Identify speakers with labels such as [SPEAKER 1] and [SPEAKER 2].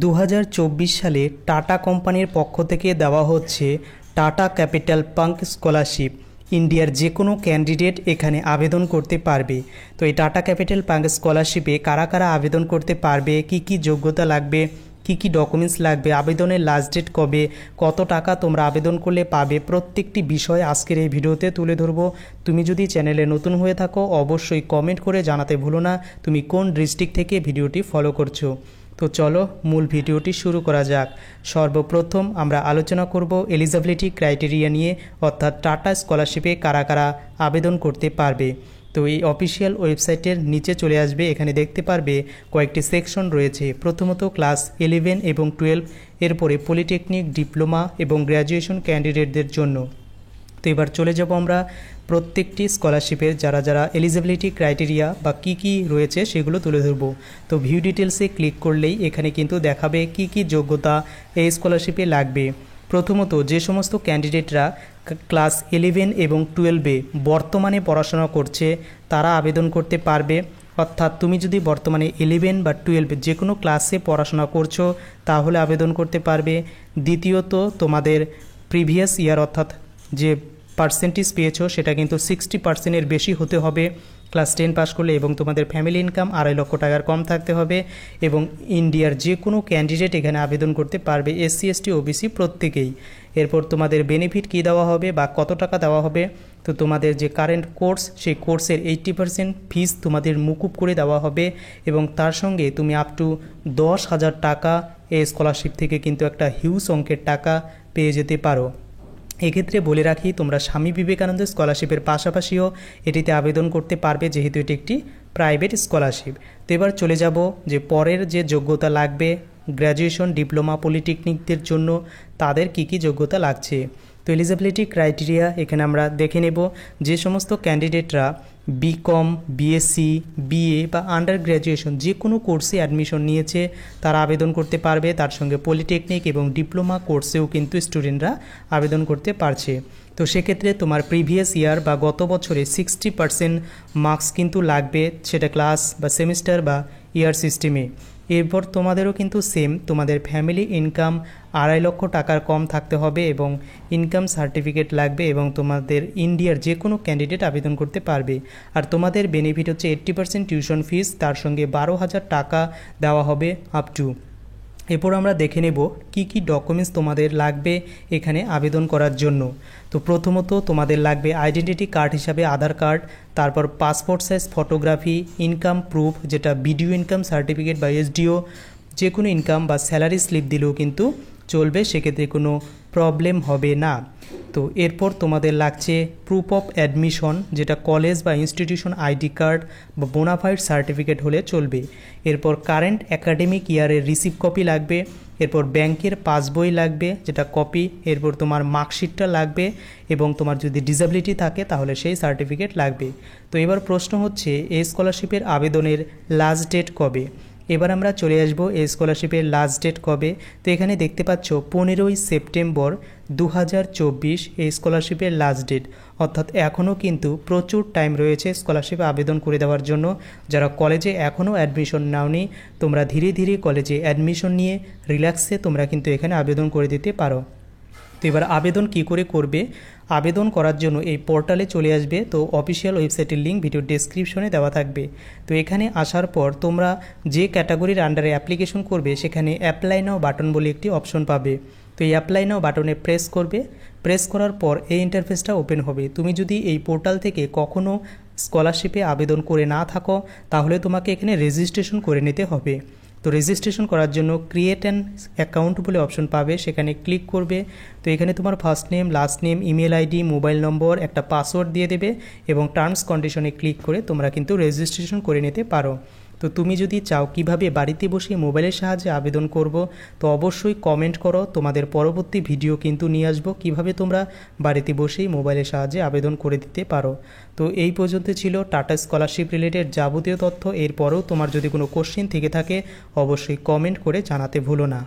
[SPEAKER 1] 2024 সালে টাটা কোম্পানির পক্ষ থেকে দেওয়া হচ্ছে টাটা ক্যাপিটাল পাঙ্ক স্কলারশিপ। ইন্ডিয়ার যে কোনো ক্যান্ডিডেট এখানে আবেদন করতে পারবে। তো এই টাটা ক্যাপিটাল পাঙ্ক স্কলারশিপে কারা কারা আবেদন করতে পারবে, কি কি যোগ্যতা লাগবে, কি কি ডকুমেন্টস লাগবে, আবেদনের লাস্ট ডেট কবে, কত টাকা তোমরা আবেদন করলে পাবে, প্রত্যেকটি বিষয় আজকের এই ভিডিওতে তুলে ধরবো। তুমি যদি চ্যানেলে নতুন হয়ে থাকো অবশ্যই কমেন্ট করে জানাতে ভুলো না তুমি কোন ডিস্ট্রিক্ট থেকে ভিডিওটি ফলো করছো। তো চলো মূল ভিডিওটি শুরু করা যাক। সর্বপ্রথম আমরা আলোচনা করব এলিজিবিলিটি ক্রাইটেরিয়া নিয়ে, অর্থাৎ টাটা স্কলারশিপে কারা কারা আবেদন করতে পারবে। তো এই অফিসিয়াল ওয়েবসাইটের নিচে চলে আসবে, এখানে দেখতে পারবে কয়েকটি সেকশন রয়েছে। প্রথমত ক্লাস 11 এবং 12, এরপরে পলিটেকনিক, ডিপ্লোমা এবং গ্র্যাজুয়েশন ক্যান্ডিডেটদের জন্য। তো এবার চলে যাব আমরা প্রত্যেকটি স্কলারশিপের যারা যারা এলিজিবিলিটি ক্রাইটেরিয়া বা কি কি রয়েছে সেগুলো তুলে ধরবো। তো ভিউ ডিটেলসে ক্লিক করলেই এখানে কিন্তু দেখাবে কি কি যোগ্যতা এই স্কলারশিপে লাগবে। প্রথমত যে সমস্ত ক্যান্ডিডেটরা ক্লাস 11 এবং 12-এ বর্তমানে পড়াশোনা করছে তারা আবেদন করতে পারবে। অর্থাৎ তুমি যদি বর্তমানে 11 বা 12 যে কোনো ক্লাসে পড়াশোনা করছো তাহলে আবেদন করতে পারবে। দ্বিতীয়ত তোমাদের প্রিভিয়াস ইয়ার অর্থাৎ যে পার্সেন্টেজ পেয়েছো সেটা কিন্তু 60%-এর বেশি হতে হবে ক্লাস 10 পাস করলে, এবং তোমাদের ফ্যামিলি ইনকাম 2.5 লক্ষ টাকার কম থাকতে হবে। এবং ইন্ডিয়ার যে কোনো ক্যান্ডিডেট এখানে আবেদন করতে পারবে, SC ST OBC প্রত্যেকেই। এরপর তোমাদের বেনিফিট কী দেওয়া হবে বা কত টাকা দেওয়া হবে, তো তোমাদের যে কারেন্ট কোর্স সেই কোর্সের 80% ফিস তোমাদের মুকুব করে দেওয়া হবে, এবং তার সঙ্গে তুমি আপ টু 10,000 টাকা এই স্কলারশিপ থেকে কিন্তু একটা হিউজ অঙ্কের টাকা পেয়ে যেতে পারো। এক্ষেত্রে বলে রাখি তোমরা স্বামী বিবেকানন্দ স্কলারশিপের পাশাপাশিও এটিতে আবেদন করতে পারবে, যেহেতু এটি একটি প্রাইভেট স্কলারশিপ। তো এবার চলে যাব যে পরের যে যোগ্যতা লাগবে গ্র্যাজুয়েশন, ডিপ্লোমা, পলিটেকনিকদের জন্য তাদের কি কি যোগ্যতা লাগছে। তো এলিজিবিলিটি ক্রাইটেরিয়া এখানে আমরা দেখে নেব। যে সমস্ত ক্যান্ডিডেটরা BCom, BSc, BA বা আন্ডার গ্র্যাজুয়েশন যে কোনো কোর্সে অ্যাডমিশন নিয়েছে তারা আবেদন করতে পারবে। তার সঙ্গে পলিটেকনিক এবং ডিপ্লোমা কোর্সেও কিন্তু স্টুডেন্টরা আবেদন করতে পারছে। তো সেক্ষেত্রে তোমার প্রিভিয়াস ইয়ার বা গত বছরে 60% মার্কস কিন্তু লাগবে, সেটা ক্লাস বা সেমিস্টার বা ইয়ার সিস্টেমে। এরপর তোমাদেরও কিন্তু সেম, তোমাদের ফ্যামিলি ইনকাম 2.5 লক্ষ টাকার কম থাকতে হবে এবং ইনকাম সার্টিফিকেট লাগবে, এবং তোমাদের ইন্ডিয়ার যে কোনো ক্যান্ডিডেট আবেদন করতে পারবে। আর তোমাদের বেনিফিট হচ্ছে 80% টিউশন ফিস, তার সঙ্গে 12,000 টাকা দেওয়া হবে আপ টু। এরপর আমরা দেখে নেব কি কি ডকুমেন্টস তোমাদের লাগবে এখানে আবেদন করার জন্য। তো প্রথমত তোমাদের লাগবে আইডেন্টিটি কার্ড হিসাবে আধার কার্ড, তারপর passport size photography, income proof যেটা ভিডিও ইনকাম সার্টিফিকেট বা SDO, যে কোনো ইনকাম বা স্যালারি স্লিপ দিলেও কিন্তু চলবে, সেক্ষেত্রে কোনো প্রবলেম হবে না। তো এরপর তোমাদের লাগছে প্রুফ অফ অ্যাডমিশন, যেটা কলেজ বা ইনস্টিটিউশন ID কার্ড বা বোনাফাইড সার্টিফিকেট হলে চলবে। এরপর কারেন্ট একাডেমিক ইয়ারের রিসিভ কপি লাগবে। এরপর ব্যাংকের পাসবই লাগবে যেটা কপি। এরপর তোমার মার্কশিটটা লাগবে, এবং তোমার যদি ডিসেবিলিটি থাকে তাহলে সেই সার্টিফিকেট লাগবে। তো এবার প্রশ্ন হচ্ছে এই স্কলারশিপের আবেদনের লাস্ট ডেট কবে। এবার আমরা চলে আসবো এই স্কলারশিপের লাস্ট ডেট কবে। তো এখানে দেখতে পাচ্ছ 15ই সেপ্টেম্বর 2024 এই স্কলারশিপের লাস্ট ডেট, অর্থাৎ এখনও কিন্তু প্রচুর টাইম রয়েছে স্কলারশিপে আবেদন করে দেওয়ার জন্য। যারা কলেজে এখনও অ্যাডমিশন নাওনি তোমরা ধীরে ধীরে কলেজে অ্যাডমিশন নিয়ে রিল্যাক্সে তোমরা কিন্তু এখানে আবেদন করে দিতে পারো। তো এবার আবেদন কি করে করবে, আবেদন করার জন্য এই পোর্টালে চলে আসবে। তো অফিসিয়াল ওয়েবসাইটের লিঙ্ক ভিডিও ডেসক্রিপশনে দেওয়া থাকবে। তো এখানে আসার পর তোমরা যে ক্যাটাগরির আন্ডারে অ্যাপ্লিকেশন করবে সেখানে অ্যাপ্লাই নাও বাটন বলে একটি অপশন পাবে। তো এই অ্যাপ্লাই নাও বাটনে প্রেস করবে। প্রেস করার পর এই ইন্টারফেসটা ওপেন হবে। তুমি যদি এই পোর্টাল থেকে কখনও স্কলারশিপে আবেদন করে না থাকো তাহলে তোমাকে এখানে রেজিস্ট্রেশন করে নিতে হবে। তো রেজিস্ট্রেশন করার জন্য ক্রিয়েট অ্যান অ্যাকাউন্ট বলে অপশন পাবে, সেখানে ক্লিক করবে। তো এখানে তোমার first name, last name, email ID, mobile নম্বর, একটা পাসওয়ার্ড দিয়ে দেবে, এবং টার্মস কন্ডিশনে ক্লিক করে তোমরা কিন্তু রেজিস্ট্রেশন করে নিতে পারো। তো তুমি যদি চাও কিভাবে বাড়িতে বসে মোবাইলের সাহায্যে আবেদন করব, তো অবশ্যই কমেন্ট করো, তোমাদের পরবর্তী ভিডিও কিন্তু নিয়ে আসবো কিভাবে তোমরা বাড়িতে বসেই মোবাইলের সাহায্যে আবেদন করে দিতে পারো। তো এই পর্যন্ত ছিল টাটা স্কলারশিপ রিলেটেড যাবতীয় তথ্য। এরপরেও তোমার যদি কোনো কোশ্চেন থেকে থাকে অবশ্যই কমেন্ট করে জানাতে ভুলো না।